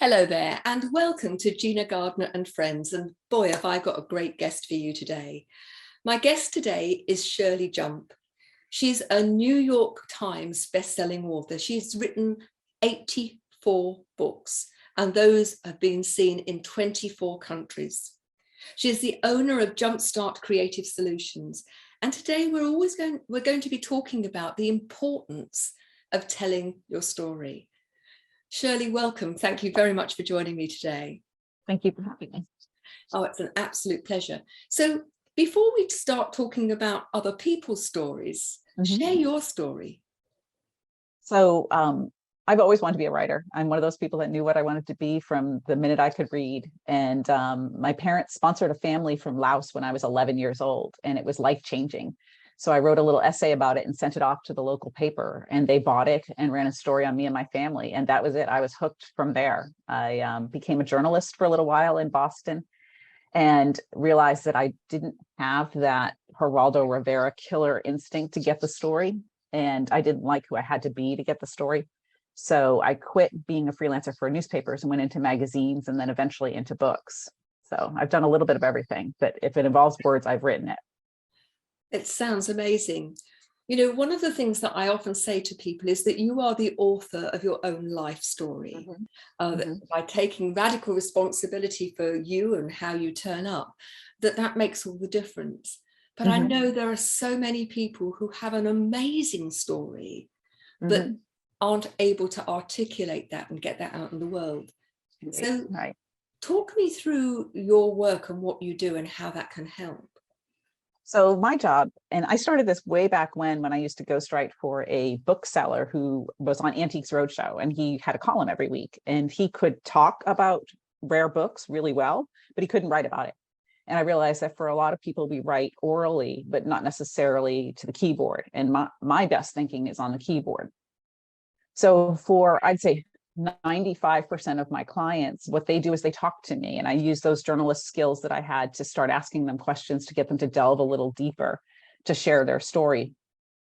Hello there, and welcome to Gina Gardiner and Friends. And boy, have I got a great guest for you today. My guest today is Shirley Jump. She's a New York Times best-selling author. She's written 84 books, and those have been seen in 24 countries. She is the owner of Jumpstart Creative Solutions. And today we're going to be talking about the importance of telling your story. Shirley, welcome. Thank you very much for joining me today. Thank you for having me. Oh, it's an absolute pleasure. So before we start talking about other people's stories, share your story. So I've always wanted to be a writer. I'm one of those people that knew what I wanted to be from the minute I could read. And my parents sponsored a family from Laos when I was 11 years old, and it was life-changing. So I wrote a little essay about it and sent it off to the local paper, and they bought it and ran a story on me and my family. And that was it. I was hooked from there. I became a journalist for a little while in Boston and realized that I didn't have that Geraldo Rivera killer instinct to get the story. And I didn't like who I had to be to get the story. So I quit being a freelancer for newspapers and went into magazines and then eventually into books. So I've done a little bit of everything, but if it involves words, I've written it. It sounds amazing. You know, one of the things that I often say to people is that you are the author of your own life story. By taking radical responsibility for you and how you turn up, that makes all the difference. But I know there are so many people who have an amazing story but aren't able to articulate that and get that out in the world. So talk me through your work and what you do and how that can help. So my job, and I started this way back when I used to ghostwrite for a bookseller who was on Antiques Roadshow, and he had a column every week, and he could talk about rare books really well, but he couldn't write about it. And I realized that for a lot of people, we write orally, but not necessarily to the keyboard. And my best thinking is on the keyboard. So for, I'd say, 95% of my clients, what they do is they talk to me, and I use those journalist skills that I had to start asking them questions to get them to delve a little deeper, to share their story.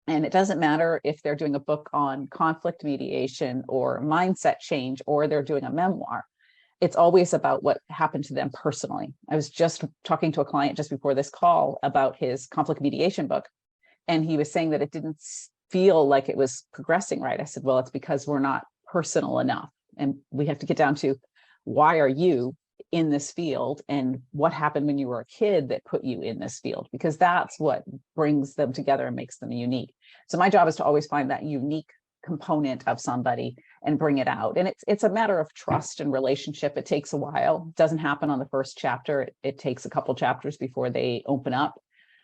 And it doesn't matter if they're doing a book on conflict mediation or mindset change, or they're doing a memoir. It's always about what happened to them personally. I was just talking to a client just before this call about his conflict mediation book, and he was saying that it didn't feel like it was progressing right. I said, well, it's because we're not personal enough. And we have to get down to, why are you in this field, and what happened when you were a kid that put you in this field? Because that's what brings them together and makes them unique. So my job is to always find that unique component of somebody and bring it out. And it's a matter of trust and relationship. It takes a while. It doesn't happen on the first chapter. It takes a couple chapters before they open up.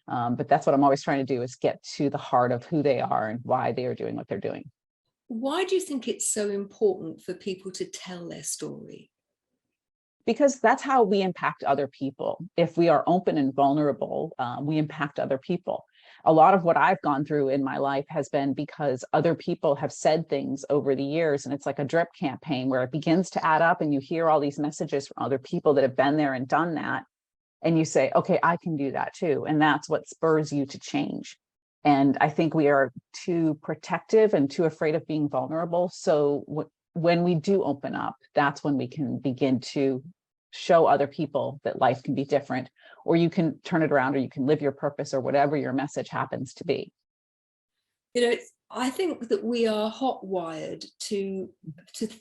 But that's what I'm always trying to do, is get to the heart of who they are and why they are doing what they're doing. Why do you think it's so important for people to tell their story? Because that's how we impact other people. If we are open and vulnerable, we impact other people. A lot of what I've gone through in my life has been because other people have said things over the years, and it's like a drip campaign where it begins to add up, and you hear all these messages from other people that have been there and done that. And you say, okay, I can do that too. And that's what spurs you to change. And I think we are too protective and too afraid of being vulnerable. So when we do open up, that's when we can begin to show other people that life can be different, or you can turn it around, or you can live your purpose, or whatever your message happens to be. You know, I think that we are hot-wired to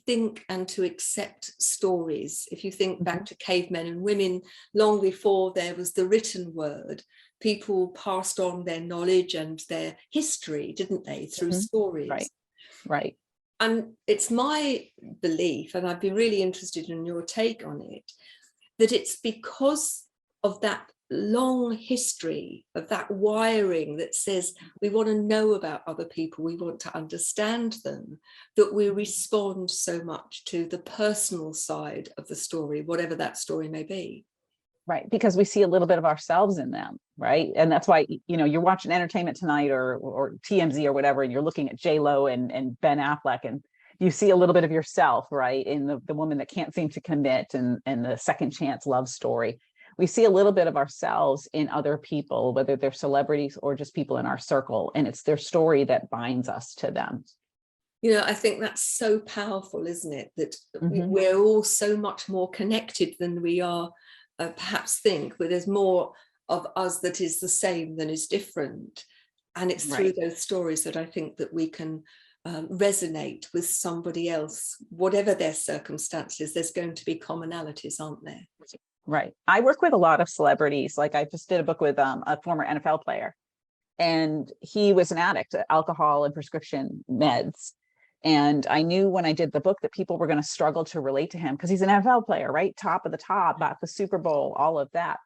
think and to accept stories. If you think back to cavemen and women, long before there was the written word, people passed on their knowledge and their history, didn't they, through stories? Right. And it's my belief, and I'd be really interested in your take on it, that it's because of that long history of that wiring that says we want to know about other people, we want to understand them, that we respond so much to the personal side of the story, whatever that story may be. Right, because we see a little bit of ourselves in them, right? And that's why, you know, you're watching Entertainment Tonight or TMZ or whatever, and you're looking at J-Lo and Ben Affleck, and you see a little bit of yourself, right, in the woman that can't seem to commit, and the second chance love story. We see a little bit of ourselves in other people, whether they're celebrities or just people in our circle, and it's their story that binds us to them. I think that's so powerful, isn't it? That Mhm. we're all so much more connected than we are perhaps think, where there's more of us that is the same than is different. And it's through Right. those stories that I think that we can resonate with somebody else, whatever their circumstances. There's going to be commonalities, aren't there? Right. I work with a lot of celebrities. Like I just did a book with a former NFL player, and he was an addict to alcohol and prescription meds. And I knew when I did the book that people were going to struggle to relate to him because he's an NFL player, right? Top of the top, at the Super Bowl, all of that.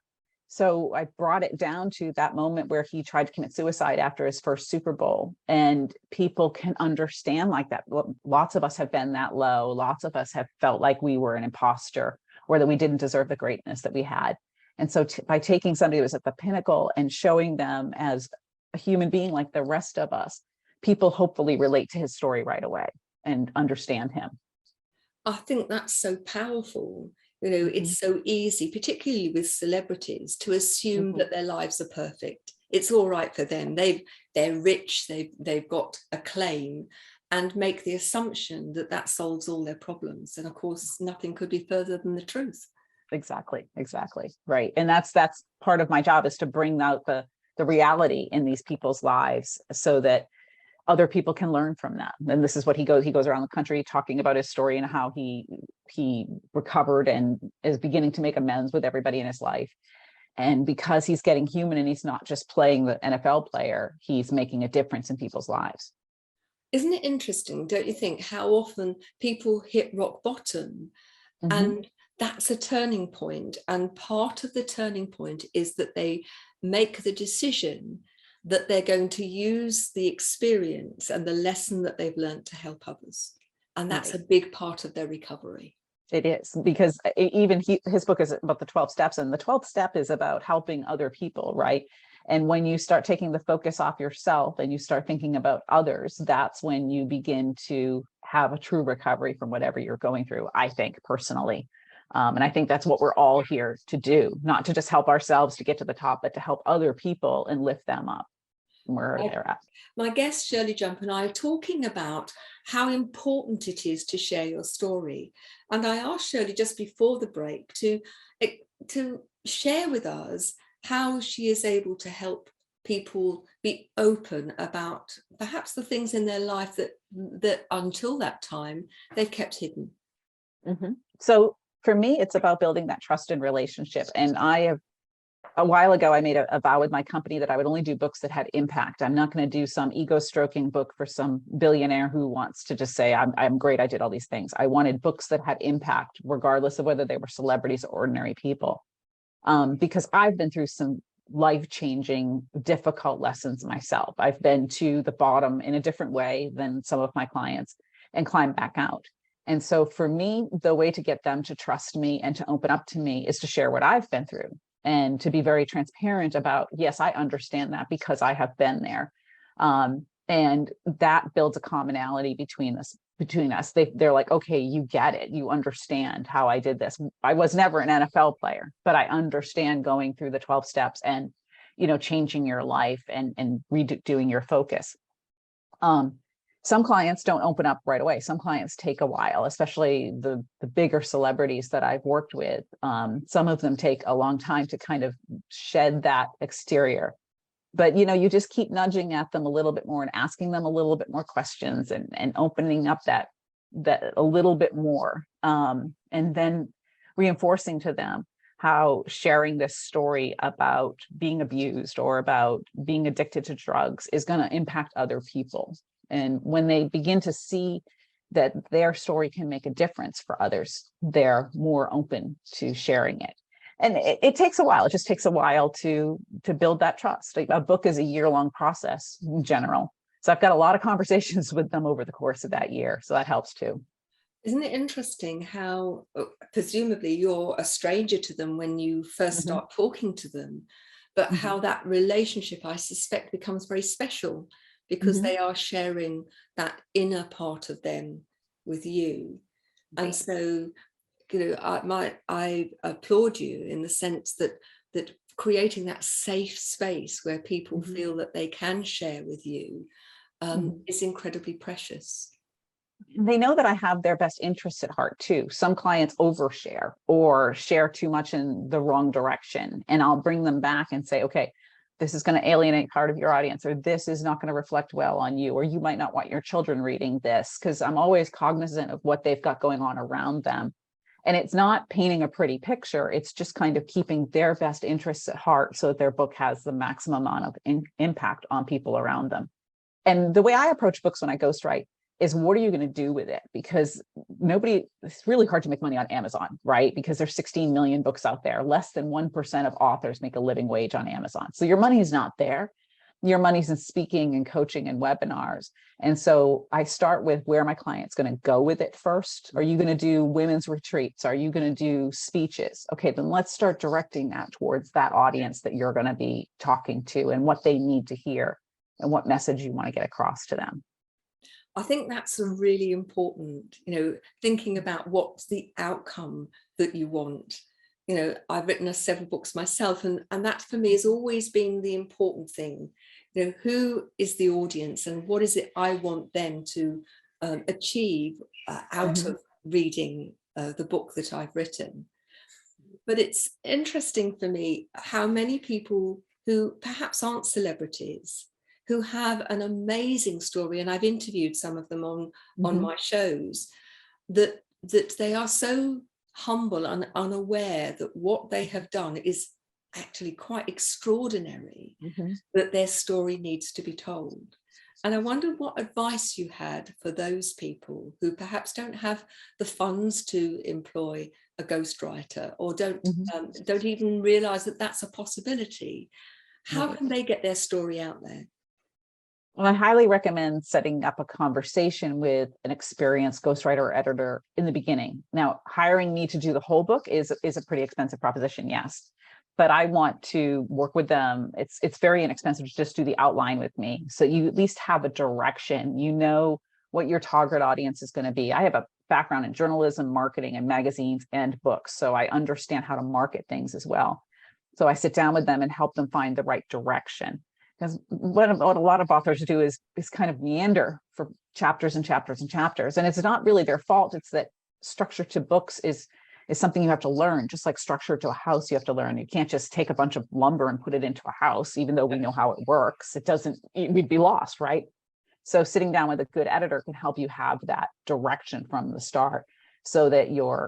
So I brought it down to that moment where he tried to commit suicide after his first Super Bowl. And people can understand like that. Lots of us have been that low. Lots of us have felt like we were an imposter or that we didn't deserve the greatness that we had. And so by taking somebody who was at the pinnacle and showing them as a human being like the rest of us, people hopefully relate to his story right away and understand him. I think that's so powerful. Mhm. It's so easy, particularly with celebrities, to assume Mhm. that their lives are perfect. It's all right for them. They're rich. They've got acclaim, and make the assumption that that solves all their problems. And of course, nothing could be further than the truth. Exactly. Right. And that's part of my job, is to bring out the reality in these people's lives so that other people can learn from that. And this is what he goes around the country talking about his story and how he recovered and is beginning to make amends with everybody in his life. And because he's getting human and he's not just playing the NFL player, he's making a difference in people's lives. Isn't it interesting, don't you think, how often people hit rock bottom, Mhm. and that's a turning point. And part of the turning point is that they make the decision that they're going to use the experience and the lesson that they've learned to help others. And that's Right. a big part of their recovery. It is, because even his book is about the 12 steps, and the 12th step is about helping other people, right? And when you start taking the focus off yourself and you start thinking about others, that's when you begin to have a true recovery from whatever you're going through, I think, personally. And I think that's what we're all here to do, not to just help ourselves to get to the top, but to help other people and lift them up from wherever they're at. My guest Shirley Jump and I are talking about how important it is to share your story. And I asked Shirley just before the break to share with us how she is able to help people be open about perhaps the things in their life that until that time they've kept hidden. Mhm. So for me, it's about building that trust and relationship. And I have a while ago, I made a vow with my company that I would only do books that had impact. I'm not going to do some ego stroking book for some billionaire who wants to just say, I'm great, I did all these things. I wanted books that had impact, regardless of whether they were celebrities or ordinary people. Because I've been through some life-changing, difficult lessons myself. I've been to the bottom in a different way than some of my clients and climbed back out. And so for me, the way to get them to trust me and to open up to me is to share what I've been through and to be very transparent about, yes, I understand that because I have been there. And that builds a commonality between us. They're like, okay, you get it, you understand how I did this. I was never an NFL player, but I understand going through the 12 steps and changing your life and redoing your focus. Some clients don't open up right away. Some clients take a while, especially the bigger celebrities that I've worked with. Some of them take a long time to kind of shed that exterior. But you just keep nudging at them a little bit more and asking them a little bit more questions and opening up that a little bit more, and then reinforcing to them how sharing this story about being abused or about being addicted to drugs is going to impact other people. And when they begin to see that their story can make a difference for others, they're more open to sharing it. And it takes a while. It just takes a while to build that trust. A book is a year-long process in general. So I've got a lot of conversations with them over the course of that year. So that helps too. Isn't it interesting how presumably you're a stranger to them when you first Mm-hmm. start talking to them, but Mm-hmm. how that relationship, I suspect, becomes very special because Mm-hmm. they are sharing that inner part of them with you. And Right. so, I applaud you in the sense that creating that safe space where people Mm-hmm. feel that they can share with you Mm-hmm. is incredibly precious. they know that I have their best interests at heart too. Some clients overshare or share too much in the wrong direction. And I'll bring them back and say, okay, this is going to alienate part of your audience, or this is not going to reflect well on you, or you might not want your children reading this, because I'm always cognizant of what they've got going on around them. And it's not painting a pretty picture. It's just kind of keeping their best interests at heart so that their book has the maximum amount of impact on people around them. And the way I approach books when I ghostwrite is, what are you going to do with it? Because it's really hard to make money on Amazon, right? Because there's 16 million books out there. Less than 1% of authors make a living wage on Amazon. So your money is not there. Your money's in speaking and coaching and webinars. And so I start with where my client's going to go with it first. Are you going to do women's retreats? Are you going to do speeches? Okay, then let's start directing that towards that audience that you're going to be talking to and what they need to hear and what message you want to get across to them. I think that's a really important, thinking about what's the outcome that you want. I've written several books myself, and that for me has always been the important thing. Who is the audience and what is it I want them to achieve out of reading the book that I've written. But it's interesting for me how many people who perhaps aren't celebrities, who have an amazing story, and I've interviewed some of them on my shows, that they are so humble and unaware that what they have done is actually quite extraordinary, that their story needs to be told. And I wonder what advice you had for those people who perhaps don't have the funds to employ a ghostwriter, or don't even realize that that's a possibility. How can they get their story out there? Well, I highly recommend setting up a conversation with an experienced ghostwriter or editor in the beginning. Now, hiring me to do the whole book is a pretty expensive proposition, yes. But I want to work with them. It's very inexpensive to just do the outline with me. So you at least have a direction. You know what your target audience is going to be. I have a background in journalism, marketing, and magazines and books. So I understand how to market things as well. So I sit down with them and help them find the right direction. Because what a lot of authors do is kind of meander for chapters and chapters and chapters. And it's not really their fault. It's that structure to books is something you have to learn, just like structure to a house you have to learn. You can't just take a bunch of lumber and put it into a house, even though we know how it works. We'd be lost, right? So sitting down with a good editor can help you have that direction from the start, so that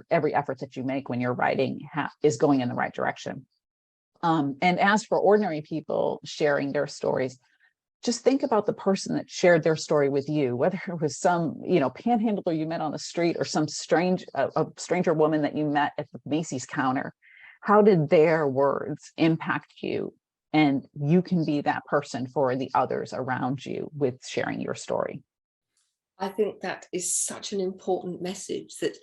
every effort that you make when you're writing is going in the right direction. And as for ordinary people sharing their stories, just think about the person that shared their story with you, whether it was some, panhandler you met on the street, or some a stranger woman that you met at the Macy's counter. How did their words impact you? And you can be that person for the others around you with sharing your story. I think that is such an important message, that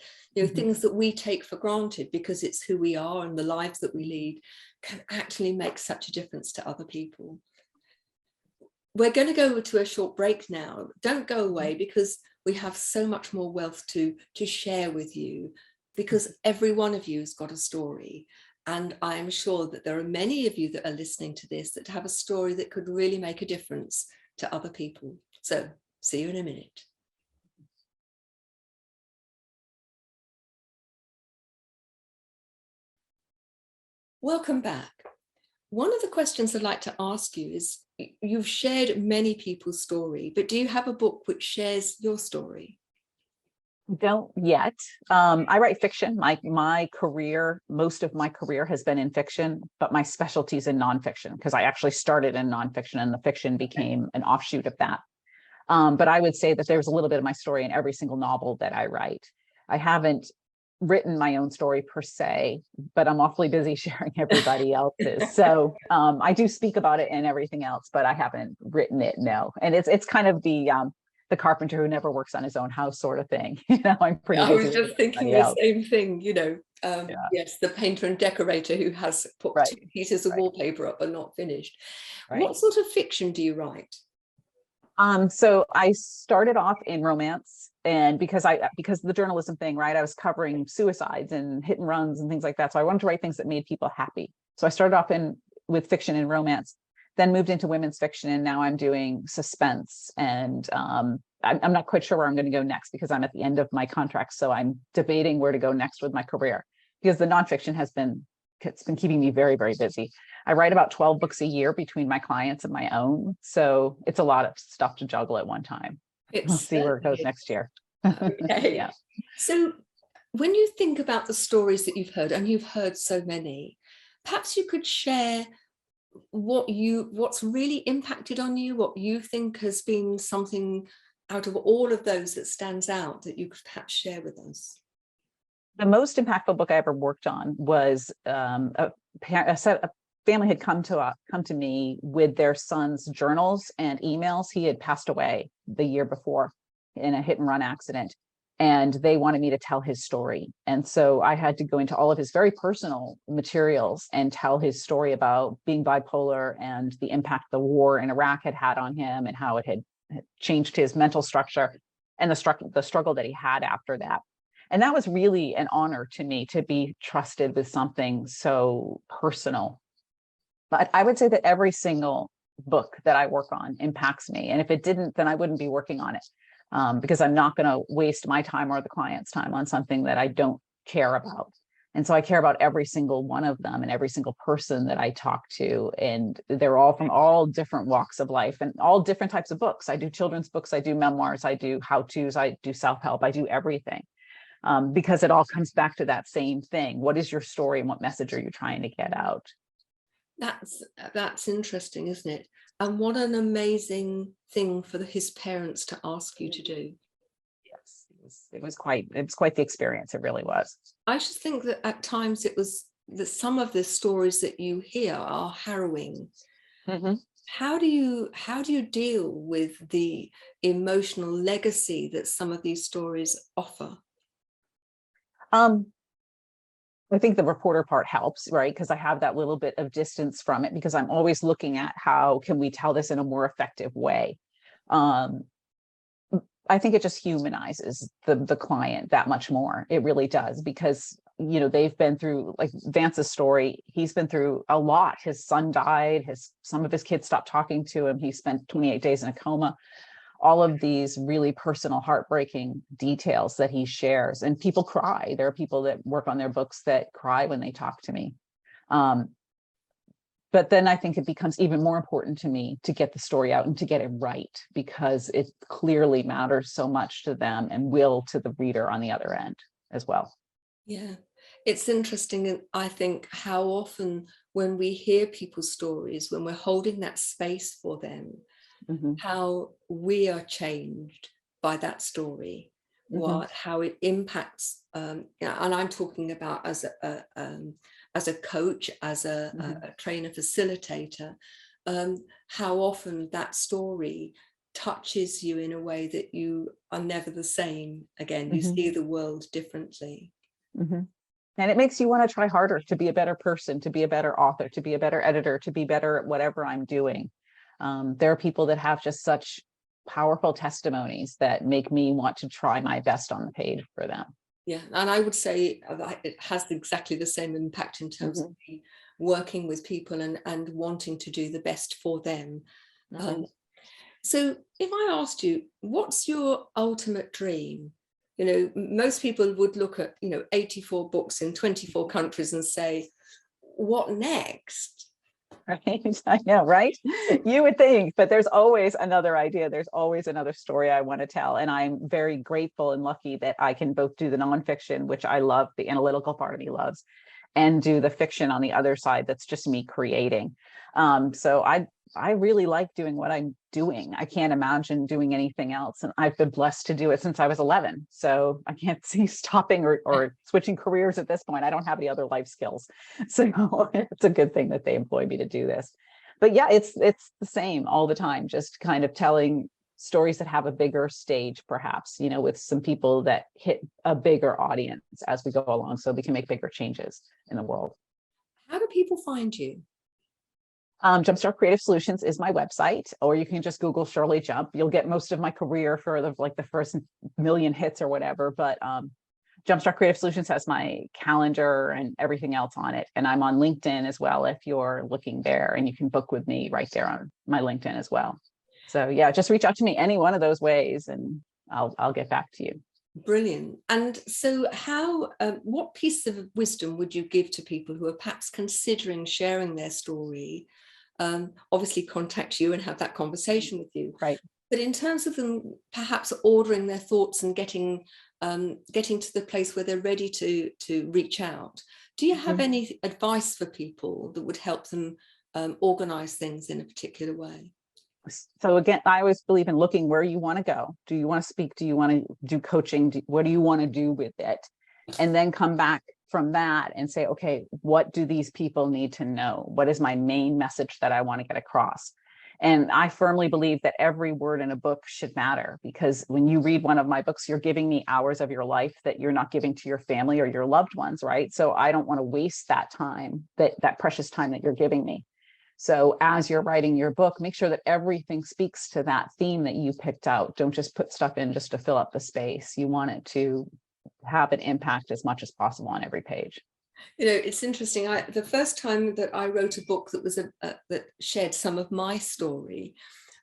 things that we take for granted because it's who we are and the lives that we lead can actually make such a difference to other people. We're going to go to a short break now. Don't go away, because we have so much more wealth to share with you, because every one of you has got a story. And I am sure that there are many of you that are listening to this that have a story that could really make a difference to other people. So see you in a minute. Welcome back. One of the questions I'd like to ask you is, you've shared many people's story, but do you have a book which shares your story? Don't yet. I write fiction. My career, most of my career has been in fiction, but my specialty is in nonfiction, because I actually started in nonfiction and the fiction became an offshoot of that. But I would say that there's a little bit of my story in every single novel that I write. I haven't written my own story per se, but I'm awfully busy sharing everybody else's. So I do speak about it and everything else, but I haven't written it, no. And it's kind of the carpenter who never works on his own house sort of thing. I'm pretty busy. I was just thinking the same thing, yes, the painter and decorator who has put 2 pieces of wallpaper up and not finished. What sort of fiction do you write? So I started off in romance, and because of the journalism thing, right, I was covering suicides and hit and runs and things like that. So I wanted to write things that made people happy. So I started off with fiction and romance, then moved into women's fiction, and now I'm doing suspense and I'm not quite sure where I'm going to go next because I'm at the end of my contract. So I'm debating where to go next with my career, because the nonfiction it's been keeping me very, very busy. I write about 12 books a year between my clients and my own. So it's a lot of stuff to juggle at one time. We'll It's see where it goes certainly next year. okay. Yeah. So when you think about the stories that you've heard, and you've heard so many, perhaps you could share what's really impacted on you, what you think has been something out of all of those that stands out that you could perhaps share with us. The most impactful book I ever worked on was a family had come to me with their son's journals and emails. He had passed away the year before in a hit and run accident, and they wanted me to tell his story. And so I had to go into all of his very personal materials and tell his story about being bipolar and the impact the war in Iraq had had on him and how it had changed his mental structure and the struggle that he had after that. And that was really an honor to me to be trusted with something so personal. But I would say that every single book that I work on impacts me. And if it didn't, then I wouldn't be working on it, because I'm not going to waste my time or the client's time on something that I don't care about. And so I care about every single one of them and every single person that I talk to. And they're all from all different walks of life and all different types of books. I do children's books, I do memoirs, I do how-tos, I do self-help, I do everything. Because it all comes back to that same thing. What is your story and what message are you trying to get out? That's interesting, isn't it? And what an amazing thing for his parents to ask you to do. Yes, it was quite the experience. It really was. I just think that at times it was that some of the stories that you hear are harrowing. Mm-hmm. How do you deal with the emotional legacy that some of these stories offer? I think the reporter part helps, right? Because I have that little bit of distance from it, because I'm always looking at how can we tell this in a more effective way. I think it just humanizes the client that much more. It really does, because they've been through, like Vance's story, he's been through a lot. His son died, some of his kids stopped talking to him, he spent 28 days in a coma. All of these really personal, heartbreaking details that he shares, and people cry. There are people that work on their books that cry when they talk to me. But then I think it becomes even more important to me to get the story out and to get it right, because it clearly matters so much to them and will to the reader on the other end as well. Yeah, it's interesting. And I think how often when we hear people's stories, when we're holding that space for them, Mm-hmm. how we are changed by that story, Mm-hmm. how it impacts, and I'm talking about as a coach, as a trainer facilitator, how often that story touches you in a way that you are never the same again. You see the world differently. Mm-hmm. And it makes you want to try harder to be a better person, to be a better author, to be a better editor, to be better at whatever I'm doing. There are people that have just such powerful testimonies that make me want to try my best on the page for them. Yeah, and I would say that it has exactly the same impact in terms of working with people and wanting to do the best for them. So if I asked you, what's your ultimate dream? Most people would look at, 84 books in 24 countries and say, what next? Right? I know, right? You would think, but there's always another idea. There's always another story I want to tell. And I'm very grateful and lucky that I can both do the nonfiction, which I love, the analytical part of me loves, and do the fiction on the other side. That's just me creating. So I really like doing what I'm doing. I can't imagine doing anything else. And I've been blessed to do it since I was 11. So I can't see stopping or switching careers at this point. I don't have any other life skills. So it's a good thing that they employ me to do this. But yeah, it's the same all the time, just kind of telling stories that have a bigger stage, perhaps, with some people that hit a bigger audience as we go along, so we can make bigger changes in the world. How do people find you? Jumpstart Creative Solutions is my website, or you can just Google Shirley Jump. You'll get most of my career for the first million hits or whatever. But Jumpstart Creative Solutions has my calendar and everything else on it. And I'm on LinkedIn as well if you're looking there, and you can book with me right there on my LinkedIn as well. So yeah, just reach out to me any one of those ways and I'll get back to you. Brilliant. And so what piece of wisdom would you give to people who are perhaps considering sharing their story? Obviously contact you and have that conversation with you. Right. But in terms of them perhaps ordering their thoughts and getting to the place where they're ready to reach out, do you have any advice for people that would help them organize things in a particular way? So again, I always believe in looking where you want to go. Do you want to speak? Do you want to do coaching? What do you want to do with it? And then come back from that and say, okay, what do these people need to know? What is my main message that I want to get across? And I firmly believe that every word in a book should matter, because when you read one of my books, you're giving me hours of your life that you're not giving to your family or your loved ones, right? So I don't want to waste that time, that precious time that you're giving me. So as you're writing your book, make sure that everything speaks to that theme that you picked out. Don't just put stuff in just to fill up the space. You want it to have an impact as much as possible on every page. You know, it's interesting. The first time that I wrote a book that was that shared some of my story,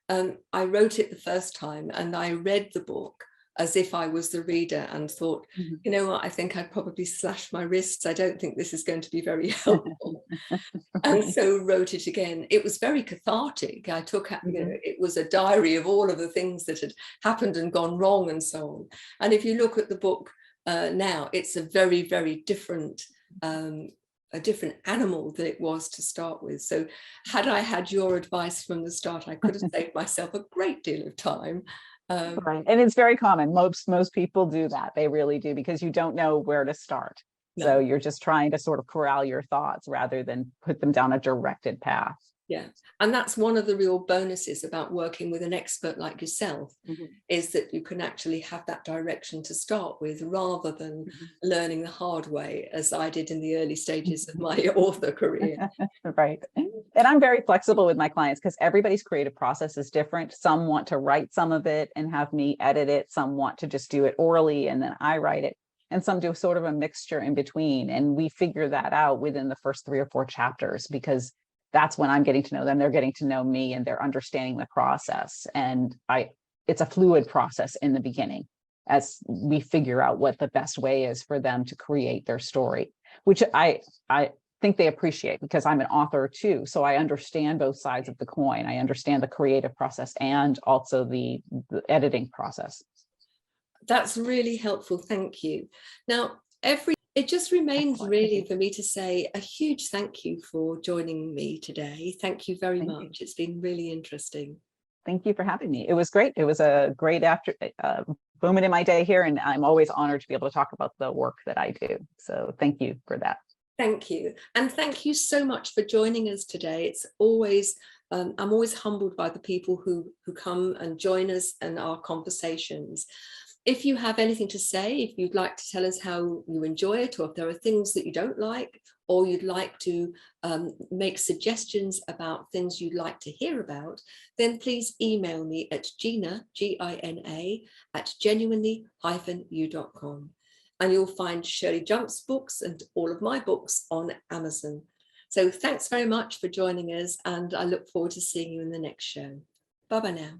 I wrote it the first time and I read the book as if I was the reader and thought, you know what, I think I'd probably slash my wrists. I don't think this is going to be very helpful. And so wrote it again. It was very cathartic. I took, you know, it was a diary of all of the things that had happened and gone wrong and so on. And if you look at the book now, it's a very, very different a different animal than it was to start with. So had I had your advice from the start, I could have saved myself a great deal of time. Right. And it's very common. Most people do that. They really do, because you don't know where to start. No. So you're just trying to sort of corral your thoughts rather than put them down a directed path. Yeah. And that's one of the real bonuses about working with an expert like yourself, is that you can actually have that direction to start with rather than learning the hard way, as I did in the early stages of my author career. Right. And I'm very flexible with my clients because everybody's creative process is different. Some want to write some of it and have me edit it. Some want to just do it orally and then I write it. And some do sort of a mixture in between. And we figure that out within the first 3 or 4 chapters, because that's when I'm getting to know them. They're getting to know me and they're understanding the process. And it's a fluid process in the beginning as we figure out what the best way is for them to create their story, which I think they appreciate, because I'm an author too. So I understand both sides of the coin. I understand the creative process and also the editing process. That's really helpful. Thank you. Now, it just remains really for me to say a huge thank you for joining me today. Thank you very much. It's been really interesting. Thank you for having me. It was great. It was a great moment in my day here, and I'm always honored to be able to talk about the work that I do. So thank you for that. Thank you. And thank you so much for joining us today. It's always, I'm always humbled by the people who come and join us in our conversations. If you have anything to say, if you'd like to tell us how you enjoy it, or if there are things that you don't like, or you'd like to make suggestions about things you'd like to hear about, then please email me at Gina, Gina, at genuinely-u.com. And you'll find Shirley Jump's books and all of my books on Amazon. So thanks very much for joining us, and I look forward to seeing you in the next show. Bye-bye now.